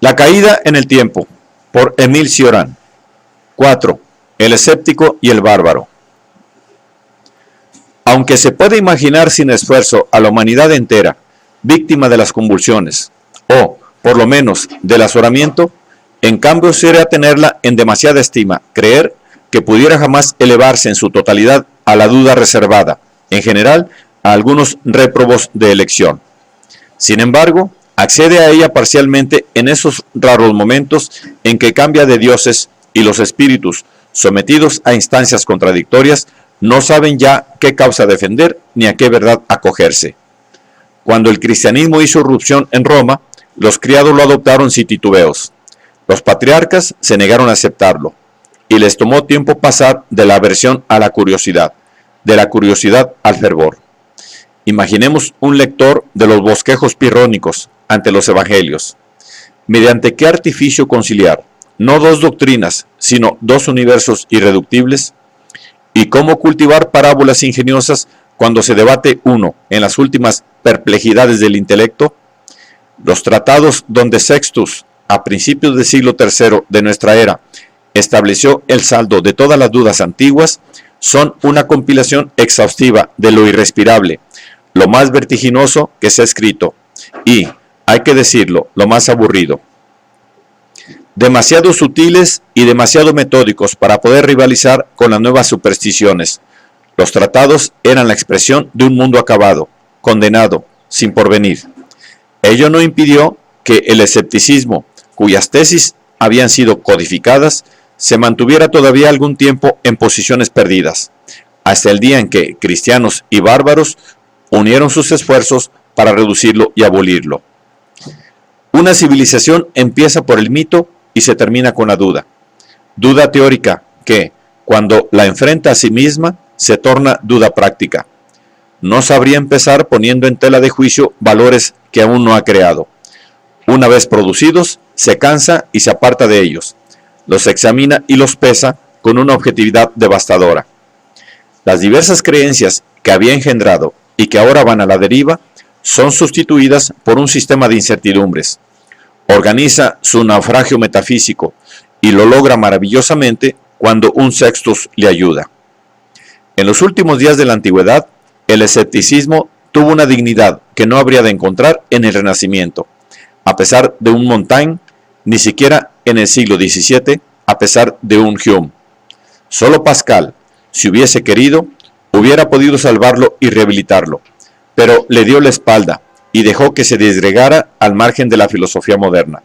La caída en el tiempo, por Émile Cioran. 4. El escéptico y el bárbaro. Aunque se puede imaginar sin esfuerzo a la humanidad entera víctima de las convulsiones, o, por lo menos, del azoramiento, en cambio sería tenerla en demasiada estima, creer que pudiera jamás elevarse en su totalidad a la duda reservada, en general, a algunos réprobos de elección. Sin embargo, accede a ella parcialmente en esos raros momentos en que cambia de dioses y los espíritus, sometidos a instancias contradictorias, no saben ya qué causa defender ni a qué verdad acogerse. Cuando el cristianismo hizo irrupción en Roma, los criados lo adoptaron sin titubeos. Los patriarcas se negaron a aceptarlo, y les tomó tiempo pasar de la aversión a la curiosidad, de la curiosidad al fervor. Imaginemos un lector de los bosquejos pirrónicos ante los evangelios. ¿Mediante qué artificio conciliar, no dos doctrinas, sino dos universos irreductibles? ¿Y cómo cultivar parábolas ingeniosas cuando se debate uno en las últimas perplejidades del intelecto? Los tratados donde Sextus, a principios del siglo III de nuestra era, estableció el saldo de todas las dudas antiguas, son una compilación exhaustiva de lo irrespirable, lo más vertiginoso que se ha escrito, y, hay que decirlo, lo más aburrido. Demasiado sutiles y demasiado metódicos para poder rivalizar con las nuevas supersticiones. Los tratados eran la expresión de un mundo acabado, condenado, sin porvenir. Ello no impidió que el escepticismo, cuyas tesis habían sido codificadas, se mantuviera todavía algún tiempo en posiciones perdidas, hasta el día en que cristianos y bárbaros unieron sus esfuerzos para reducirlo y abolirlo. Una civilización empieza por el mito y se termina con la duda. Duda teórica que, cuando la enfrenta a sí misma, se torna duda práctica. No sabría empezar poniendo en tela de juicio valores que aún no ha creado. Una vez producidos, se cansa y se aparta de ellos. Los examina y los pesa con una objetividad devastadora. Las diversas creencias que había engendrado y que ahora van a la deriva, son sustituidas por un sistema de incertidumbres. Organiza su naufragio metafísico y lo logra maravillosamente cuando un Sextus le ayuda. En los últimos días de la antigüedad, el escepticismo tuvo una dignidad que no habría de encontrar en el Renacimiento, a pesar de un Montaigne, ni siquiera en el siglo XVII, a pesar de un Hume. Solo Pascal, si hubiese querido, hubiera podido salvarlo y rehabilitarlo, pero le dio la espalda y dejó que se disgregara al margen de la filosofía moderna.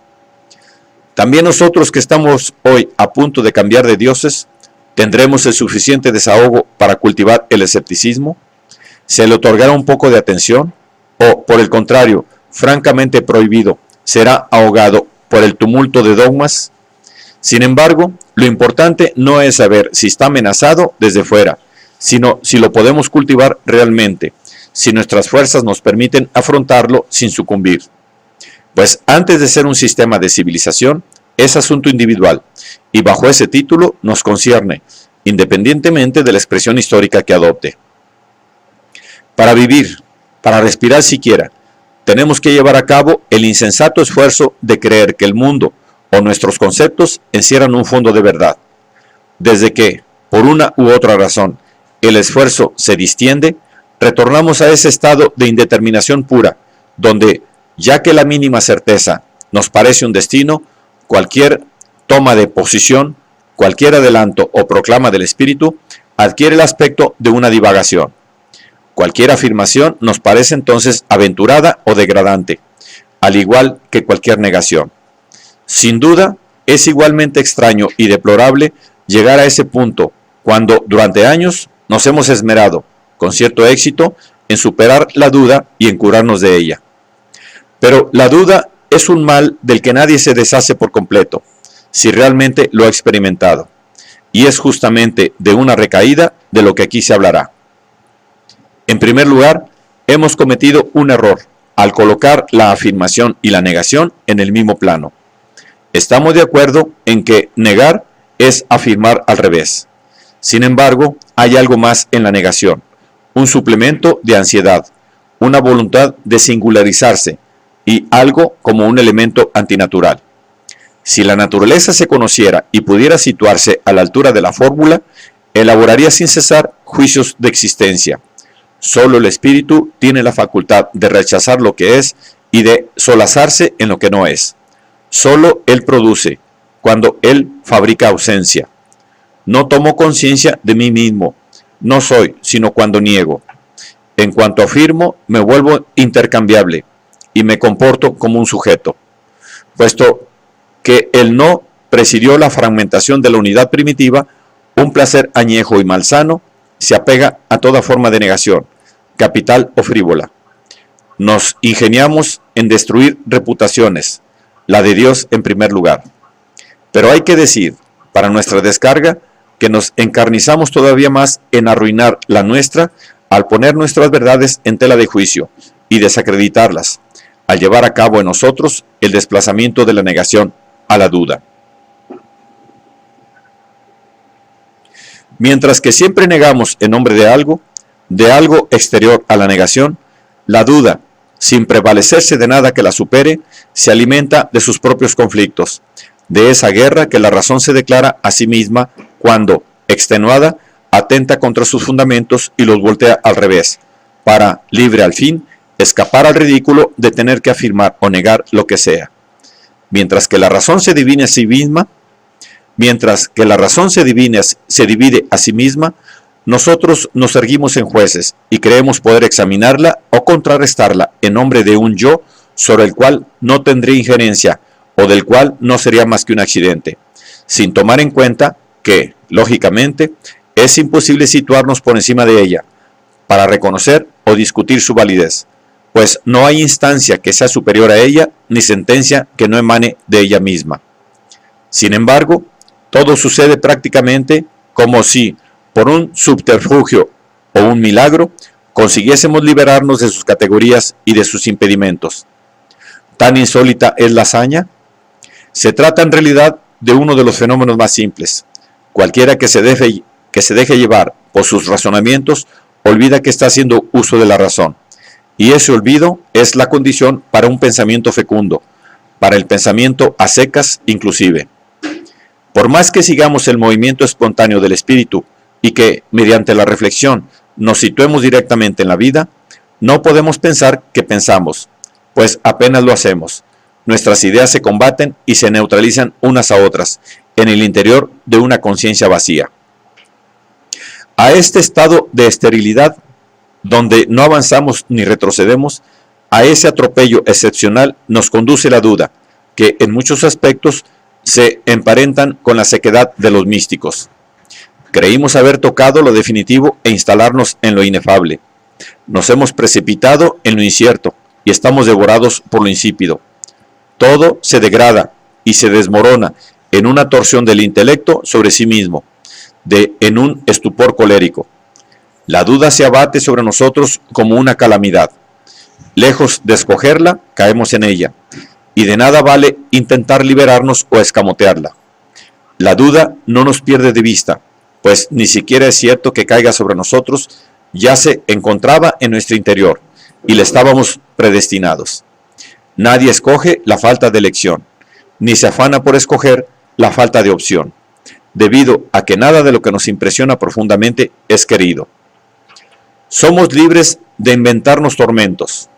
También nosotros que estamos hoy a punto de cambiar de dioses, ¿tendremos el suficiente desahogo para cultivar el escepticismo? ¿Se le otorgará un poco de atención? ¿O, por el contrario, francamente prohibido, será ahogado por el tumulto de dogmas? Sin embargo, lo importante no es saber si está amenazado desde fuera, sino si lo podemos cultivar realmente, si nuestras fuerzas nos permiten afrontarlo sin sucumbir. Pues antes de ser un sistema de civilización, es asunto individual, y bajo ese título nos concierne, independientemente de la expresión histórica que adopte. Para vivir, para respirar siquiera, tenemos que llevar a cabo el insensato esfuerzo de creer que el mundo o nuestros conceptos encierran un fondo de verdad. Desde que, por una u otra razón, el esfuerzo se distiende, retornamos a ese estado de indeterminación pura, donde, ya que la mínima certeza nos parece un destino, cualquier toma de posición, cualquier adelanto o proclama del espíritu, adquiere el aspecto de una divagación. Cualquier afirmación nos parece entonces aventurada o degradante, al igual que cualquier negación. Sin duda, es igualmente extraño y deplorable llegar a ese punto, cuando durante años nos hemos esmerado, con cierto éxito, en superar la duda y en curarnos de ella. Pero la duda es un mal del que nadie se deshace por completo, si realmente lo ha experimentado, y es justamente de una recaída de lo que aquí se hablará. En primer lugar, hemos cometido un error al colocar la afirmación y la negación en el mismo plano. Estamos de acuerdo en que negar es afirmar al revés. Sin embargo, hay algo más en la negación, un suplemento de ansiedad, una voluntad de singularizarse y algo como un elemento antinatural. Si la naturaleza se conociera y pudiera situarse a la altura de la fórmula, elaboraría sin cesar juicios de existencia. Solo el espíritu tiene la facultad de rechazar lo que es y de solazarse en lo que no es. Solo él produce, cuando él fabrica ausencia. No tomo conciencia de mí mismo, no soy, sino cuando niego. En cuanto afirmo, me vuelvo intercambiable y me comporto como un sujeto. Puesto que el no presidió la fragmentación de la unidad primitiva, un placer añejo y malsano se apega a toda forma de negación, capital o frívola. Nos ingeniamos en destruir reputaciones, la de Dios en primer lugar. Pero hay que decir, para nuestra descarga, que nos encarnizamos todavía más en arruinar la nuestra al poner nuestras verdades en tela de juicio y desacreditarlas, al llevar a cabo en nosotros el desplazamiento de la negación a la duda. Mientras que siempre negamos en nombre de algo exterior a la negación, la duda, sin prevalecerse de nada que la supere, se alimenta de sus propios conflictos, de esa guerra que la razón se declara a sí misma cuando, extenuada, atenta contra sus fundamentos y los voltea al revés, para, libre al fin, escapar al ridículo de tener que afirmar o negar lo que sea. Mientras que la razón se divide a sí misma, se divide a sí misma, nosotros nos erguimos en jueces y creemos poder examinarla o contrarrestarla en nombre de un yo sobre el cual no tendría injerencia o del cual no sería más que un accidente, sin tomar en cuenta que, lógicamente, es imposible situarnos por encima de ella para reconocer o discutir su validez, pues no hay instancia que sea superior a ella ni sentencia que no emane de ella misma. Sin embargo, todo sucede prácticamente como si, por un subterfugio o un milagro, consiguiésemos liberarnos de sus categorías y de sus impedimentos. ¿Tan insólita es la hazaña? Se trata en realidad de uno de los fenómenos más simples. Cualquiera que se deje llevar por sus razonamientos olvida que está haciendo uso de la razón. Y ese olvido es la condición para un pensamiento fecundo, para el pensamiento a secas inclusive. Por más que sigamos el movimiento espontáneo del espíritu y que, mediante la reflexión, nos situemos directamente en la vida, no podemos pensar que pensamos, pues apenas lo hacemos. Nuestras ideas se combaten y se neutralizan unas a otras, en el interior de una conciencia vacía. A este estado de esterilidad, donde no avanzamos ni retrocedemos, a ese atropello excepcional nos conduce la duda, que en muchos aspectos se emparentan con la sequedad de los místicos. Creímos haber tocado lo definitivo e instalarnos en lo inefable. Nos hemos precipitado en lo incierto y estamos devorados por lo insípido. Todo se degrada y se desmorona en una torsión del intelecto sobre sí mismo, en un estupor colérico. La duda se abate sobre nosotros como una calamidad. Lejos de escogerla, caemos en ella, y de nada vale intentar liberarnos o escamotearla. La duda no nos pierde de vista, pues ni siquiera es cierto que caiga sobre nosotros, ya se encontraba en nuestro interior, y le estábamos predestinados. Nadie escoge la falta de elección, ni se afana por escoger la falta de opción, debido a que nada de lo que nos impresiona profundamente es querido. Somos libres de inventarnos tormentos.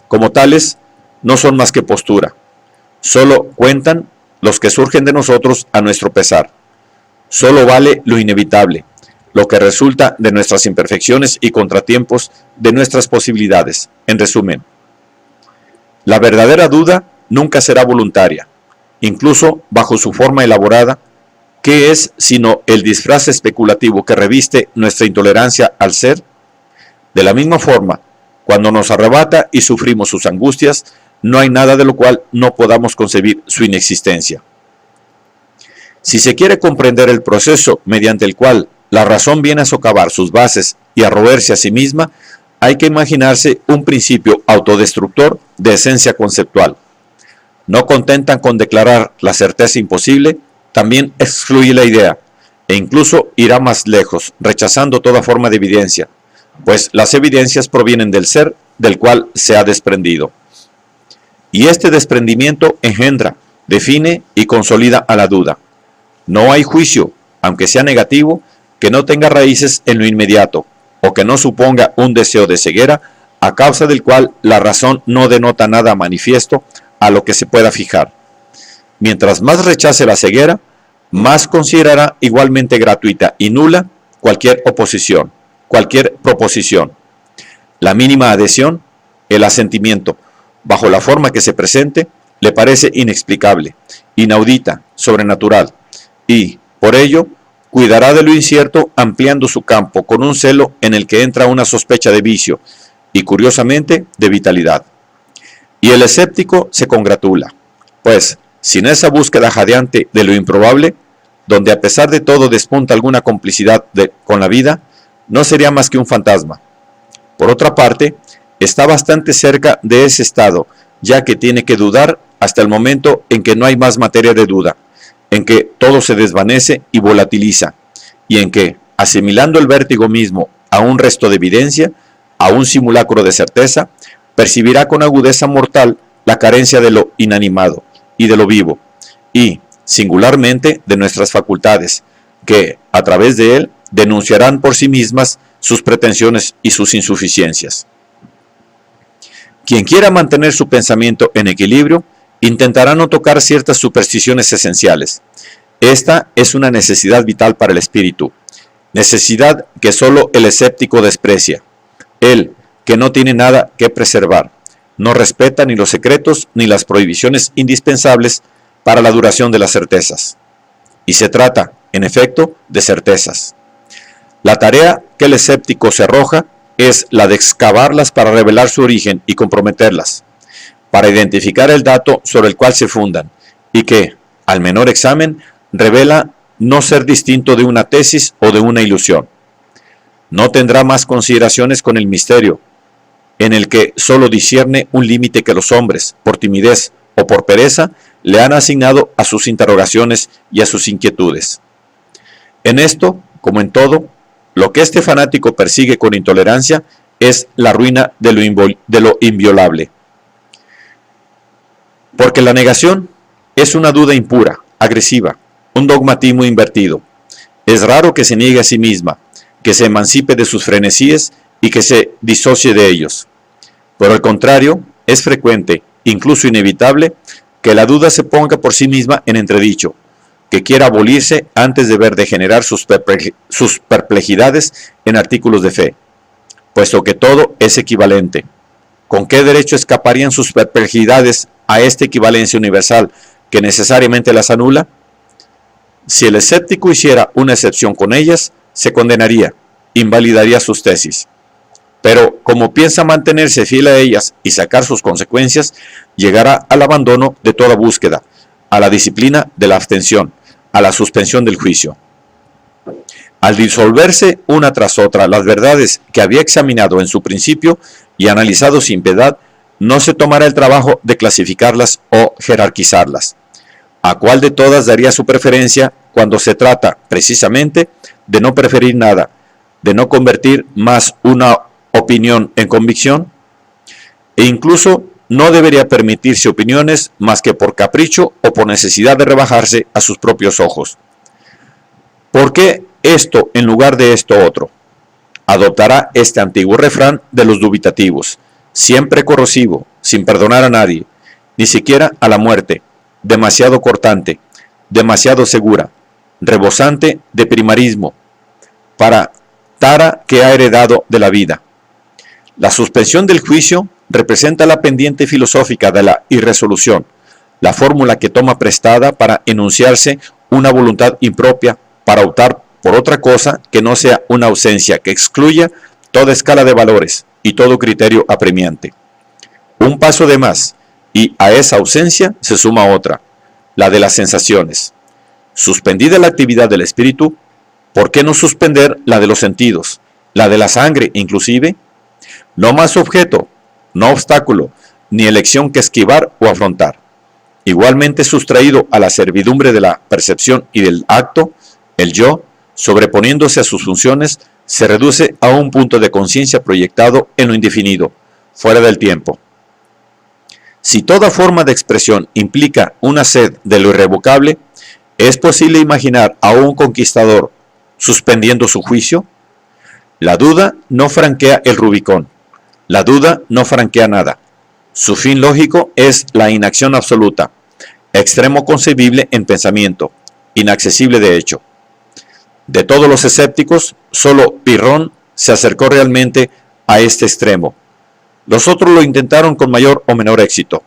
Como tales, no son más que postura. Solo cuentan los que surgen de nosotros a nuestro pesar. Solo vale lo inevitable, lo que resulta de nuestras imperfecciones y contratiempos de nuestras posibilidades. En resumen, la verdadera duda nunca será voluntaria, incluso bajo su forma elaborada, ¿qué es sino el disfraz especulativo que reviste nuestra intolerancia al ser? De la misma forma, cuando nos arrebata y sufrimos sus angustias, no hay nada de lo cual no podamos concebir su inexistencia. Si se quiere comprender el proceso mediante el cual la razón viene a socavar sus bases y a roerse a sí misma, hay que imaginarse un principio autodestructor de esencia conceptual. No contentan con declarar la certeza imposible, también excluye la idea, e incluso irá más lejos, rechazando toda forma de evidencia, pues las evidencias provienen del ser del cual se ha desprendido. Y este desprendimiento engendra, define y consolida a la duda. No hay juicio, aunque sea negativo, que no tenga raíces en lo inmediato, o que no suponga un deseo de ceguera, a causa del cual la razón no denota nada manifiesto a lo que se pueda fijar. Mientras más rechace la ceguera, más considerará igualmente gratuita y nula cualquier oposición, cualquier proposición. La mínima adhesión, el asentimiento, bajo la forma que se presente, le parece inexplicable, inaudita, sobrenatural, y, por ello, cuidará de lo incierto ampliando su campo con un celo en el que entra una sospecha de vicio y, curiosamente, de vitalidad. Y el escéptico se congratula, pues, sin esa búsqueda jadeante de lo improbable, donde a pesar de todo despunta alguna complicidad con la vida, no sería más que un fantasma. Por otra parte, está bastante cerca de ese estado, ya que tiene que dudar hasta el momento en que no hay más materia de duda, en que todo se desvanece y volatiliza, y en que, asimilando el vértigo mismo a un resto de evidencia, a un simulacro de certeza, percibirá con agudeza mortal la carencia de lo inanimado y de lo vivo, y, singularmente, de nuestras facultades, que, a través de él, denunciarán por sí mismas sus pretensiones y sus insuficiencias. Quien quiera mantener su pensamiento en equilibrio, intentará no tocar ciertas supersticiones esenciales. Esta es una necesidad vital para el espíritu, necesidad que solo el escéptico desprecia. Él, que no tiene nada que preservar, no respeta ni los secretos ni las prohibiciones indispensables para la duración de las certezas. Y se trata, en efecto, de certezas. La tarea que el escéptico se arroja es la de excavarlas para revelar su origen y comprometerlas, para identificar el dato sobre el cual se fundan, y que, al menor examen, revela no ser distinto de una tesis o de una ilusión. No tendrá más consideraciones con el misterio, en el que solo discierne un límite que los hombres, por timidez o por pereza, le han asignado a sus interrogaciones y a sus inquietudes. En esto, como en todo, lo que este fanático persigue con intolerancia es la ruina de lo inviolable. Porque la negación es una duda impura, agresiva, un dogmatismo invertido. Es raro que se niegue a sí misma, que se emancipe de sus frenesíes y que se disocie de ellos. Por el contrario, es frecuente, incluso inevitable, que la duda se ponga por sí misma en entredicho, que quiera abolirse antes de ver degenerar sus perplejidades en artículos de fe, puesto que todo es equivalente. ¿Con qué derecho escaparían sus perplejidades a esta equivalencia universal que necesariamente las anula? Si el escéptico hiciera una excepción con ellas, se condenaría, invalidaría sus tesis. Pero como piensa mantenerse fiel a ellas y sacar sus consecuencias, llegará al abandono de toda búsqueda, a la disciplina de la abstención, a la suspensión del juicio. Al disolverse una tras otra las verdades que había examinado en su principio y analizado sin piedad, no se tomará el trabajo de clasificarlas o jerarquizarlas. ¿A cuál de todas daría su preferencia cuando se trata, precisamente, de no preferir nada, de no convertir más una opinión en convicción? E incluso no debería permitirse opiniones más que por capricho o por necesidad de rebajarse a sus propios ojos. ¿Por qué esto en lugar de esto otro? Adoptará este antiguo refrán de los dubitativos, siempre corrosivo, sin perdonar a nadie, ni siquiera a la muerte, demasiado cortante, demasiado segura, rebosante de primarismo, para tara que ha heredado de la vida. La suspensión del juicio representa la pendiente filosófica de la irresolución, la fórmula que toma prestada para enunciarse una voluntad impropia para optar por otra cosa que no sea una ausencia que excluya toda escala de valores y todo criterio apremiante. Un paso de más, y a esa ausencia se suma otra, la de las sensaciones. Suspendida la actividad del espíritu, ¿por qué no suspender la de los sentidos, la de la sangre inclusive? No más objeto, no obstáculo, ni elección que esquivar o afrontar. Igualmente sustraído a la servidumbre de la percepción y del acto, el yo, sobreponiéndose a sus funciones, se reduce a un punto de conciencia proyectado en lo indefinido, fuera del tiempo. Si toda forma de expresión implica una sed de lo irrevocable, ¿es posible imaginar a un conquistador suspendiendo su juicio? La duda no franquea el Rubicón. La duda no franquea nada. Su fin lógico es la inacción absoluta, extremo concebible en pensamiento, inaccesible de hecho. De todos los escépticos, solo Pirrón se acercó realmente a este extremo. Los otros lo intentaron con mayor o menor éxito,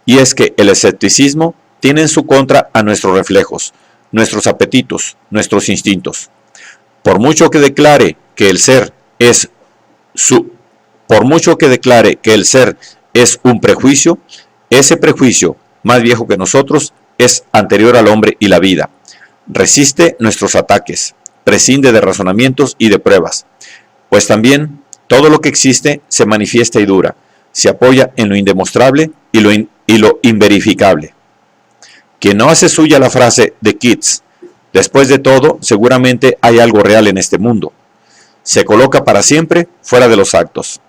y es que el escepticismo tiene en su contra a nuestros reflejos, nuestros apetitos, nuestros instintos. Por mucho que declare que el ser es un prejuicio, ese prejuicio, más viejo que nosotros, es anterior al hombre y la vida. Resiste nuestros ataques, prescinde de razonamientos y de pruebas, pues también todo lo que existe se manifiesta y dura, se apoya en lo indemostrable y lo inverificable. Quien no hace suya la frase de Keats, después de todo, seguramente hay algo real en este mundo, se coloca para siempre fuera de los actos.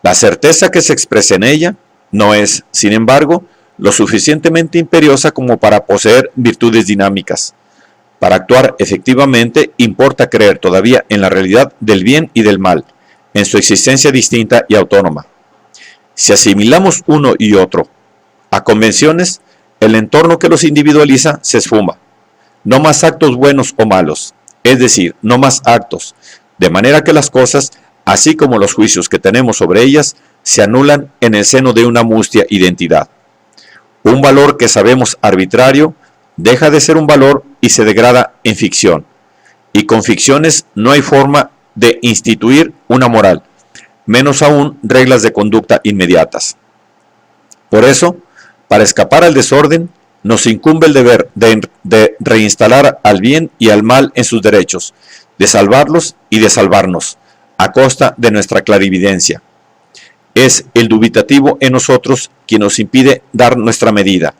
La certeza que se expresa en ella no es, sin embargo, lo suficientemente imperiosa como para poseer virtudes dinámicas. Para actuar efectivamente importa creer todavía en la realidad del bien y del mal, en su existencia distinta y autónoma. Si asimilamos uno y otro a convenciones, el entorno que los individualiza se esfuma. No más actos buenos o malos, es decir, no más actos, de manera que las cosas, así como los juicios que tenemos sobre ellas, se anulan en el seno de una mustia identidad. Un valor que sabemos arbitrario deja de ser un valor y se degrada en ficción. Y con ficciones no hay forma de instituir una moral, menos aún reglas de conducta inmediatas. Por eso, para escapar al desorden, nos incumbe el deber de reinstalar al bien y al mal en sus derechos, de salvarlos y de salvarnos, a costa de nuestra clarividencia. Es el dubitativo en nosotros quien nos impide dar nuestra medida.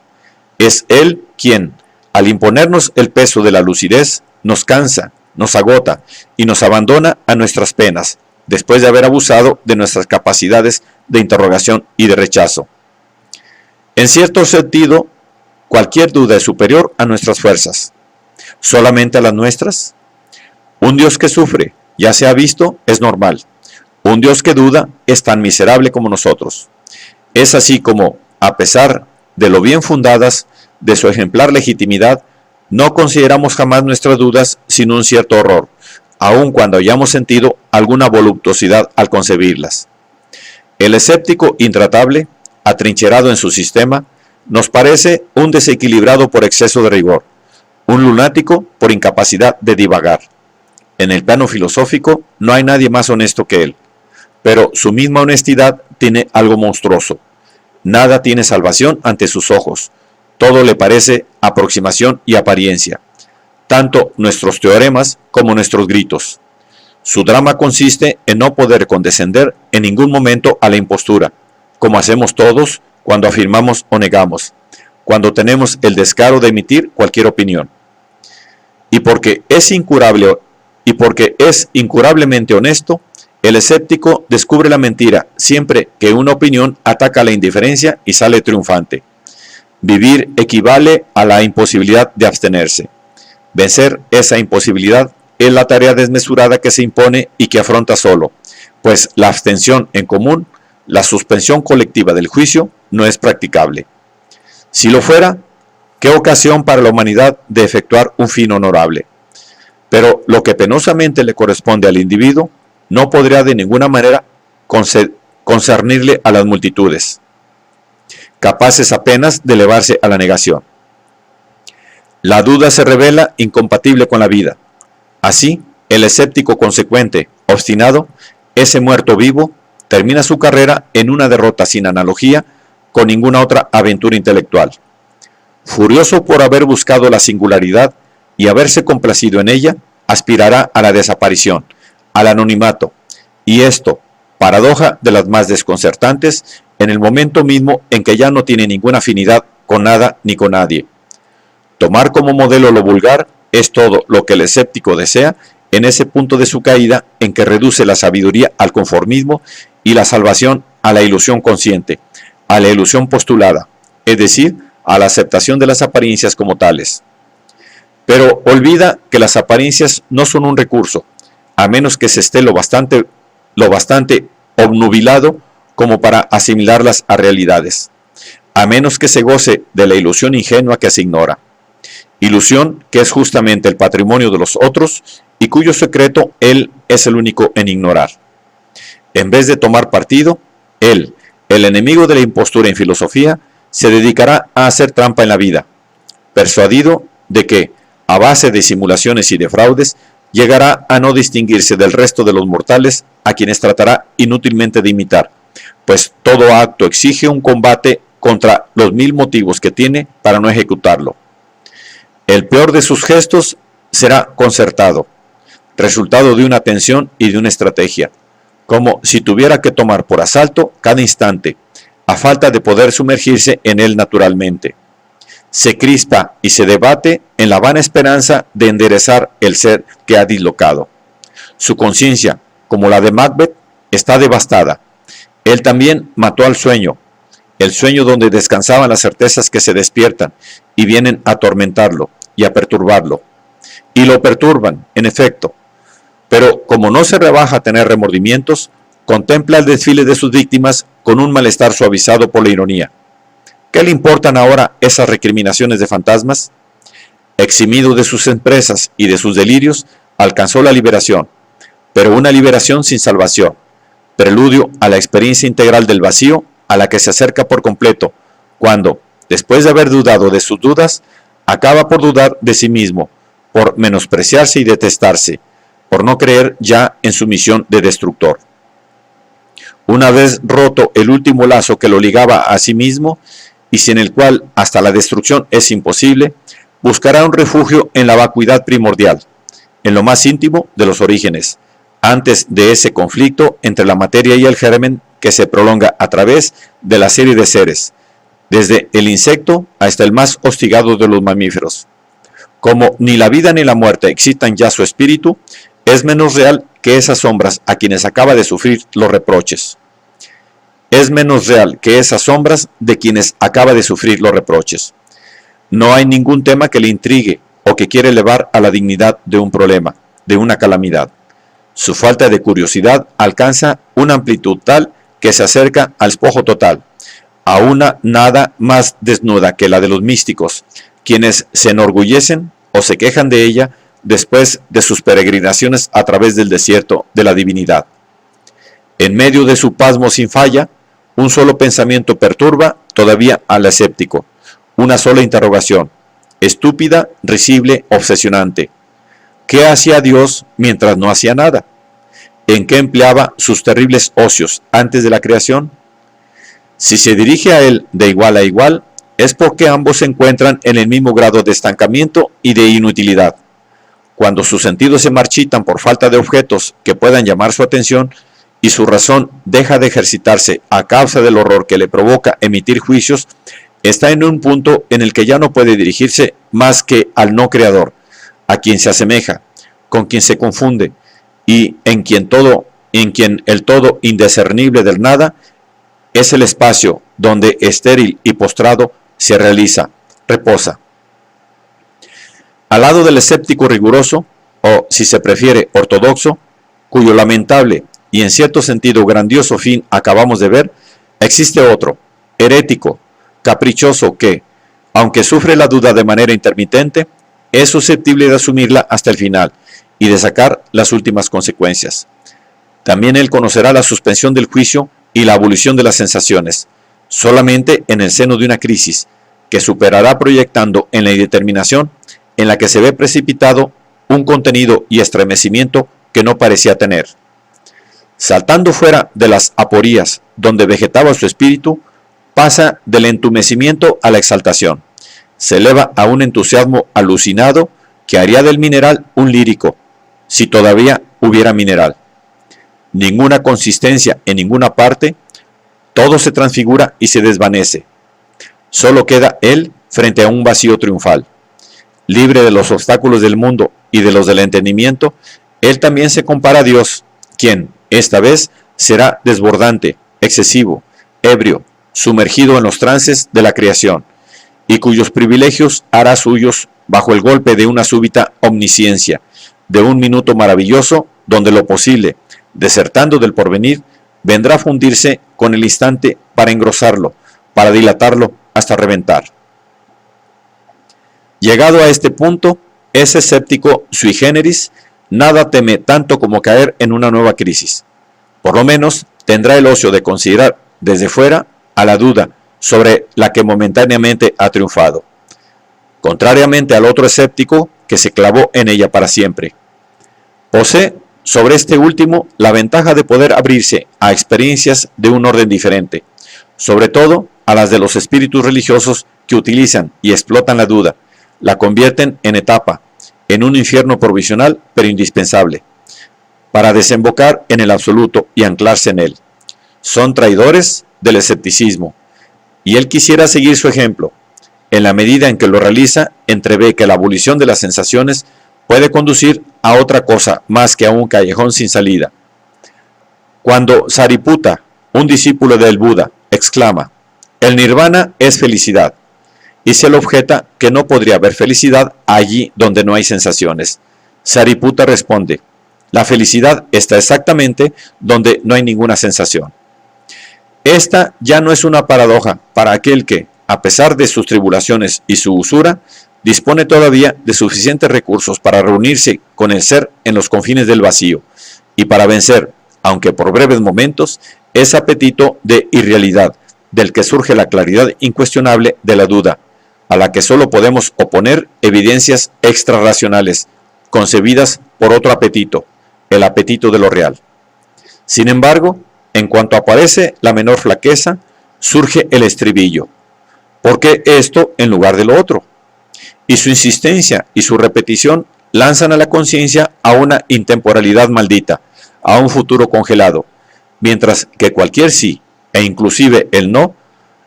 Es él quien, al imponernos el peso de la lucidez, nos cansa, nos agota y nos abandona a nuestras penas, después de haber abusado de nuestras capacidades de interrogación y de rechazo. En cierto sentido, cualquier duda es superior a nuestras fuerzas. ¿Solamente a las nuestras? Un Dios que sufre, ya se ha visto, es normal. Un Dios que duda es tan miserable como nosotros. Es así como, a pesar de lo bien fundadas de su ejemplar legitimidad, no consideramos jamás nuestras dudas sin un cierto horror, aun cuando hayamos sentido alguna voluptuosidad al concebirlas. El escéptico intratable, atrincherado en su sistema, nos parece un desequilibrado por exceso de rigor, un lunático por incapacidad de divagar. En el plano filosófico no hay nadie más honesto que él, pero su misma honestidad tiene algo monstruoso. Nada tiene salvación ante sus ojos, todo le parece aproximación y apariencia, tanto nuestros teoremas como nuestros gritos. Su drama consiste en no poder condescender en ningún momento a la impostura, como hacemos todos cuando afirmamos o negamos, cuando tenemos el descaro de emitir cualquier opinión. Y porque es incurablemente honesto, el escéptico descubre la mentira siempre que una opinión ataca la indiferencia y sale triunfante. Vivir equivale a la imposibilidad de abstenerse. Vencer esa imposibilidad es la tarea desmesurada que se impone y que afronta solo, pues la abstención en común, la suspensión colectiva del juicio, no es practicable. Si lo fuera, ¿qué ocasión para la humanidad de efectuar un fin honorable? Pero lo que penosamente le corresponde al individuo no podría de ninguna manera concernirle a las multitudes, capaces apenas de elevarse a la negación. La duda se revela incompatible con la vida. Así, el escéptico consecuente, obstinado, ese muerto vivo, termina su carrera en una derrota sin analogía con ninguna otra aventura intelectual. Furioso por haber buscado la singularidad y haberse complacido en ella, aspirará a la desaparición, al anonimato, y esto, paradoja de las más desconcertantes, en el momento mismo en que ya no tiene ninguna afinidad con nada ni con nadie. Tomar como modelo lo vulgar es todo lo que el escéptico desea en ese punto de su caída en que reduce la sabiduría al conformismo y la salvación a la ilusión consciente, a la ilusión postulada, es decir, a la aceptación de las apariencias como tales. Pero olvida que las apariencias no son un recurso, a menos que se esté lo bastante obnubilado como para asimilarlas a realidades, a menos que se goce de la ilusión ingenua que se ignora. Ilusión que es justamente el patrimonio de los otros y cuyo secreto él es el único en ignorar. En vez de tomar partido, él, el enemigo de la impostura en filosofía, se dedicará a hacer trampa en la vida, persuadido de que, a base de simulaciones y de fraudes, llegará a no distinguirse del resto de los mortales a quienes tratará inútilmente de imitar, pues todo acto exige un combate contra los 1000 motivos que tiene para no ejecutarlo. El peor de sus gestos será concertado, resultado de una tensión y de una estrategia, como si tuviera que tomar por asalto cada instante, a falta de poder sumergirse en él naturalmente. Se crispa y se debate en la vana esperanza de enderezar el ser que ha dislocado. Su conciencia, como la de Macbeth, está devastada. Él también mató al sueño, el sueño donde descansaban las certezas que se despiertan y vienen a atormentarlo y a perturbarlo. Y lo perturban, en efecto. Pero como no se rebaja a tener remordimientos, contempla el desfile de sus víctimas con un malestar suavizado por la ironía. ¿Qué le importan ahora esas recriminaciones de fantasmas? Eximido de sus empresas y de sus delirios, alcanzó la liberación, pero una liberación sin salvación, preludio a la experiencia integral del vacío a la que se acerca por completo, cuando, después de haber dudado de sus dudas, acaba por dudar de sí mismo, por menospreciarse y detestarse, por no creer ya en su misión de destructor. Una vez roto el último lazo que lo ligaba a sí mismo, y sin el cual hasta la destrucción es imposible, buscará un refugio en la vacuidad primordial, en lo más íntimo de los orígenes, antes de ese conflicto entre la materia y el germen que se prolonga a través de la serie de seres, desde el insecto hasta el más hostigado de los mamíferos. Como ni la vida ni la muerte excitan ya su espíritu, es menos real que esas sombras a quienes acaba de sufrir los reproches. Es menos real que esas sombras de quienes acaba de sufrir los reproches. No hay ningún tema que le intrigue o que quiera elevar a la dignidad de un problema, de una calamidad. Su falta de curiosidad alcanza una amplitud tal que se acerca al despojo total, a una nada más desnuda que la de los místicos, quienes se enorgullecen o se quejan de ella después de sus peregrinaciones a través del desierto de la divinidad. En medio de su pasmo sin falla, un solo pensamiento perturba todavía al escéptico, una sola interrogación, estúpida, risible, obsesionante. ¿Qué hacía Dios mientras no hacía nada? ¿En qué empleaba sus terribles ocios antes de la creación? Si se dirige a él de igual a igual, es porque ambos se encuentran en el mismo grado de estancamiento y de inutilidad. Cuando sus sentidos se marchitan por falta de objetos que puedan llamar su atención y su razón deja de ejercitarse a causa del horror que le provoca emitir juicios, está en un punto en el que ya no puede dirigirse más que al no creador, a quien se asemeja, con quien se confunde, y en quien el todo indiscernible del nada es el espacio donde estéril y postrado se realiza, reposa. Al lado del escéptico riguroso, o si se prefiere ortodoxo, cuyo lamentable y en cierto sentido grandioso fin acabamos de ver, existe otro, herético, caprichoso que, aunque sufre la duda de manera intermitente, es susceptible de asumirla hasta el final y de sacar las últimas consecuencias. También él conocerá la suspensión del juicio y la abolición de las sensaciones, solamente en el seno de una crisis, que superará proyectando en la indeterminación en la que se ve precipitado un contenido y estremecimiento que no parecía tener. Saltando fuera de las aporías donde vegetaba su espíritu, pasa del entumecimiento a la exaltación. Se eleva a un entusiasmo alucinado que haría del mineral un lírico, si todavía hubiera mineral. Ninguna consistencia en ninguna parte, todo se transfigura y se desvanece. Solo queda él frente a un vacío triunfal. Libre de los obstáculos del mundo y de los del entendimiento, él también se compara a Dios, quien, esta vez, será desbordante, excesivo, ebrio, sumergido en los trances de la creación, y cuyos privilegios hará suyos bajo el golpe de una súbita omnisciencia, de un minuto maravilloso donde lo posible, desertando del porvenir, vendrá a fundirse con el instante para engrosarlo, para dilatarlo hasta reventar. Llegado a este punto, ese escéptico sui generis nada teme tanto como caer en una nueva crisis. Por lo menos tendrá el ocio de considerar desde fuera a la duda sobre la que momentáneamente ha triunfado, contrariamente al otro escéptico que se clavó en ella para siempre. Posee sobre este último la ventaja de poder abrirse a experiencias de un orden diferente, sobre todo a las de los espíritus religiosos que utilizan y explotan la duda, la convierten en etapa, en un infierno provisional pero indispensable, para desembocar en el absoluto y anclarse en él. Son traidores del escepticismo, y él quisiera seguir su ejemplo. En la medida en que lo realiza, entrevé que la abolición de las sensaciones puede conducir a otra cosa más que a un callejón sin salida. Cuando Sariputta, un discípulo del Buda, exclama: "El nirvana es felicidad", y se le objeta que no podría haber felicidad allí donde no hay sensaciones, Sariputta responde: "La felicidad está exactamente donde no hay ninguna sensación". Esta ya no es una paradoja para aquel que, a pesar de sus tribulaciones y su usura, dispone todavía de suficientes recursos para reunirse con el ser en los confines del vacío y para vencer, aunque por breves momentos, ese apetito de irrealidad del que surge la claridad incuestionable de la duda, a la que solo podemos oponer evidencias extrarracionales, concebidas por otro apetito, el apetito de lo real. Sin embargo, en cuanto aparece la menor flaqueza, surge el estribillo. ¿Por qué esto en lugar de lo otro? Y su insistencia y su repetición lanzan a la conciencia a una intemporalidad maldita, a un futuro congelado, mientras que cualquier sí, e inclusive el no,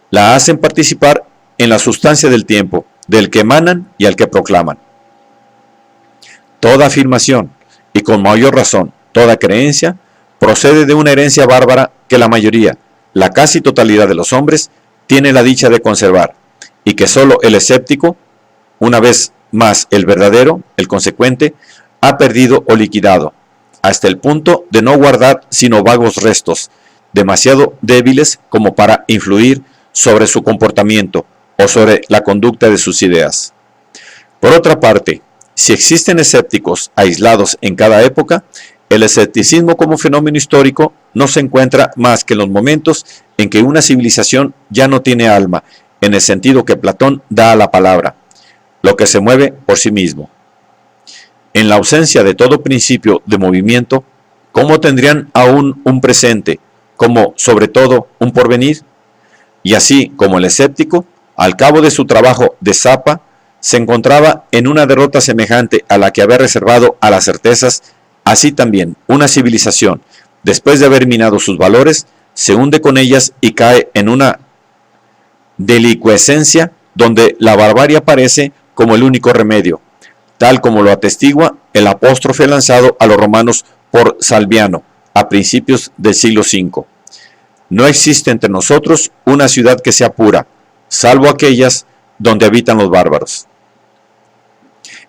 la hacen participar en la sustancia del tiempo, del que emanan y al que proclaman. Toda afirmación, y con mayor razón, toda creencia, procede de una herencia bárbara que la mayoría, la casi totalidad de los hombres, tiene la dicha de conservar, y que solo el escéptico, una vez más el verdadero, el consecuente, ha perdido o liquidado, hasta el punto de no guardar sino vagos restos, demasiado débiles como para influir sobre su comportamiento o sobre la conducta de sus ideas. Por otra parte, si existen escépticos aislados en cada época, el escepticismo como fenómeno histórico no se encuentra más que en los momentos en que una civilización ya no tiene alma, en el sentido que Platón da a la palabra, lo que se mueve por sí mismo. En la ausencia de todo principio de movimiento, ¿cómo tendrían aún un presente, como sobre todo un porvenir? Y así como el escéptico, al cabo de su trabajo de zapa, se encontraba en una derrota semejante a la que había reservado a las certezas, así también una civilización, después de haber minado sus valores, se hunde con ellas y cae en una delicuescencia donde la barbarie aparece como el único remedio, tal como lo atestigua el apóstrofe lanzado a los romanos por Salviano a principios del siglo V. No existe entre nosotros una ciudad que sea pura, salvo aquellas donde habitan los bárbaros.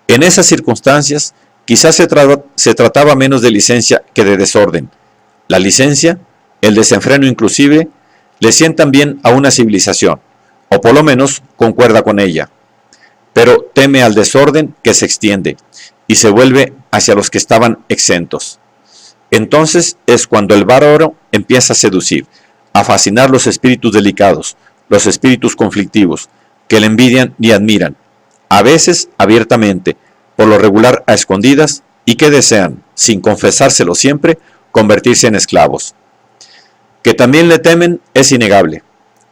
En esas circunstancias, quizás se trataba menos de licencia que de desorden. La licencia, el desenfreno inclusive, le sientan bien a una civilización, o por lo menos concuerda con ella, pero teme al desorden que se extiende y se vuelve hacia los que estaban exentos. Entonces es cuando el bárbaro empieza a seducir, a fascinar los espíritus delicados, los espíritus conflictivos, que le envidian y admiran, a veces abiertamente, por lo regular a escondidas, y que desean, sin confesárselo siempre, convertirse en esclavos. Que también le temen es innegable,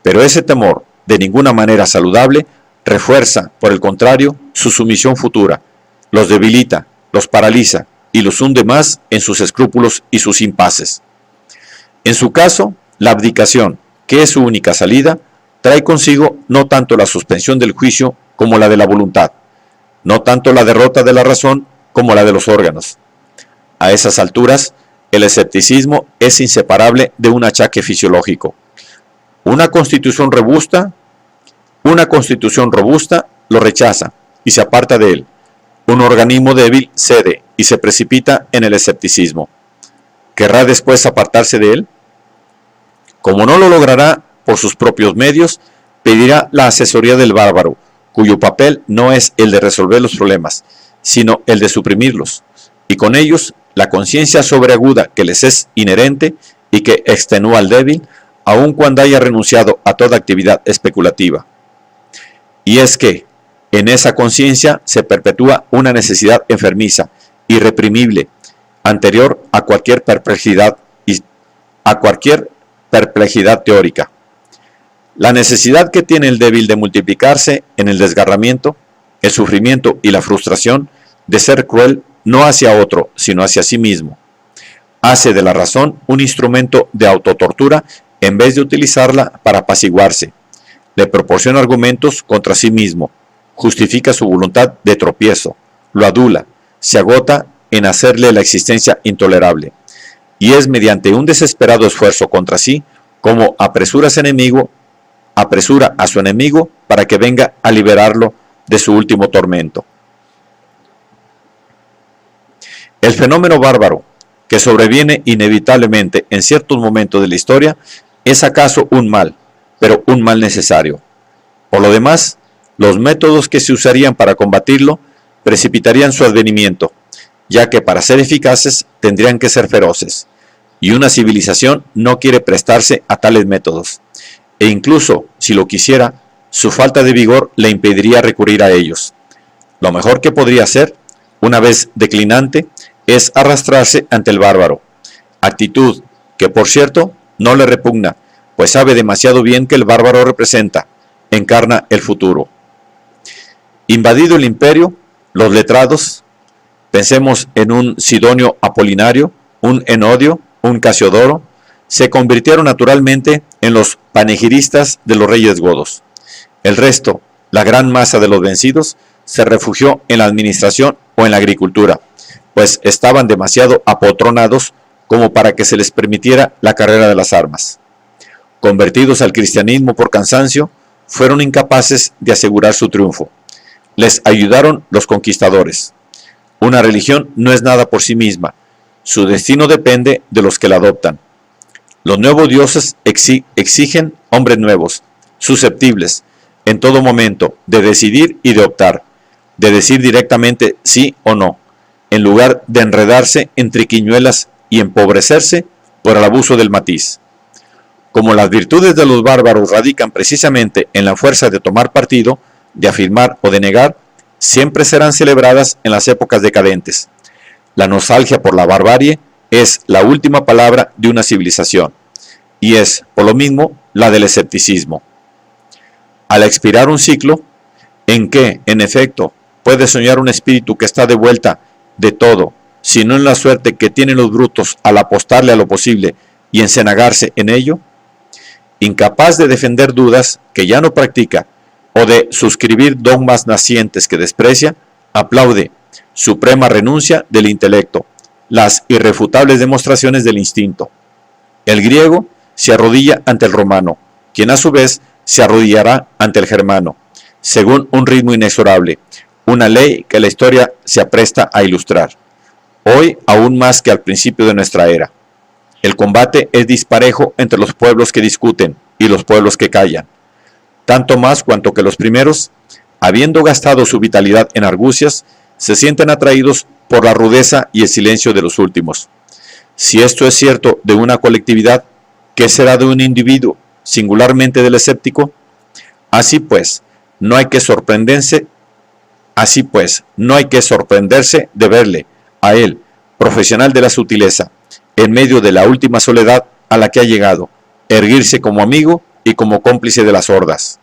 pero ese temor, de ninguna manera saludable, refuerza, por el contrario, su sumisión futura, los debilita, los paraliza y los hunde más en sus escrúpulos y sus impases. En su caso, la abdicación, que es su única salida, trae consigo no tanto la suspensión del juicio como la de la voluntad, no tanto la derrota de la razón como la de los órganos. A esas alturas, el escepticismo es inseparable de un achaque fisiológico. Una constitución robusta lo rechaza y se aparta de él. Un organismo débil cede y se precipita en el escepticismo. ¿Querrá después apartarse de él? Como no lo logrará por sus propios medios, pedirá la asesoría del bárbaro, cuyo papel no es el de resolver los problemas, sino el de suprimirlos, y con ellos la conciencia sobreaguda que les es inherente y que extenúa al débil, aun cuando haya renunciado a toda actividad especulativa. Y es que en esa conciencia se perpetúa una necesidad enfermiza, irreprimible, anterior a cualquier perplejidad teórica. La necesidad que tiene el débil de multiplicarse en el desgarramiento, el sufrimiento y la frustración, de ser cruel no hacia otro, sino hacia sí mismo. Hace de la razón un instrumento de autotortura en vez de utilizarla para apaciguarse. Le proporciona argumentos contra sí mismo, justifica su voluntad de tropiezo, lo adula, se agota en hacerle la existencia intolerable. Y es mediante un desesperado esfuerzo contra sí como apresura a su enemigo para que venga a liberarlo de su último tormento. El fenómeno bárbaro, que sobreviene inevitablemente en ciertos momentos de la historia, es acaso un mal, pero un mal necesario. Por lo demás, los métodos que se usarían para combatirlo precipitarían su advenimiento, ya que para ser eficaces tendrían que ser feroces, y una civilización no quiere prestarse a tales métodos, e incluso si lo quisiera, su falta de vigor le impediría recurrir a ellos. Lo mejor que podría hacer, una vez declinante, es arrastrarse ante el bárbaro, actitud que, por cierto, no le repugna, pues sabe demasiado bien que el bárbaro encarna el futuro. Invadido el imperio, los letrados, pensemos en un Sidonio Apolinario, un Enodio, un Casiodoro, se convirtieron naturalmente en los panegiristas de los reyes godos. El resto, la gran masa de los vencidos, se refugió en la administración o en la agricultura, pues estaban demasiado apotronados como para que se les permitiera la carrera de las armas. Convertidos al cristianismo por cansancio, fueron incapaces de asegurar su triunfo. Les ayudaron los conquistadores. Una religión no es nada por sí misma, su destino depende de los que la adoptan. Los nuevos dioses exigen hombres nuevos, susceptibles, en todo momento, de decidir y de optar, de decir directamente sí o no, en lugar de enredarse en triquiñuelas y empobrecerse por el abuso del matiz. Como las virtudes de los bárbaros radican precisamente en la fuerza de tomar partido, de afirmar o de negar, siempre serán celebradas en las épocas decadentes. La nostalgia por la barbarie es la última palabra de una civilización, y es, por lo mismo, la del escepticismo. Al expirar un ciclo, en que, en efecto, puede soñar un espíritu que está de vuelta de todo, sino en la suerte que tienen los brutos al apostarle a lo posible y encenagarse en ello, incapaz de defender dudas que ya no practica o de suscribir dogmas nacientes que desprecia, aplaude suprema renuncia del intelecto, las irrefutables demostraciones del instinto. El griego se arrodilla ante el romano, quien a su vez se arrodillará ante el germano, según un ritmo inexorable, una ley que la historia se apresta a ilustrar. Hoy aún más que al principio de nuestra era. El combate es disparejo entre los pueblos que discuten y los pueblos que callan, tanto más cuanto que los primeros, habiendo gastado su vitalidad en argucias, se sienten atraídos por la rudeza y el silencio de los últimos. Si esto es cierto de una colectividad, ¿qué será de un individuo, singularmente del escéptico? Así pues, no hay que sorprenderse de verle, a él, profesional de la sutileza, en medio de la última soledad a la que ha llegado, erguirse como amigo y como cómplice de las hordas.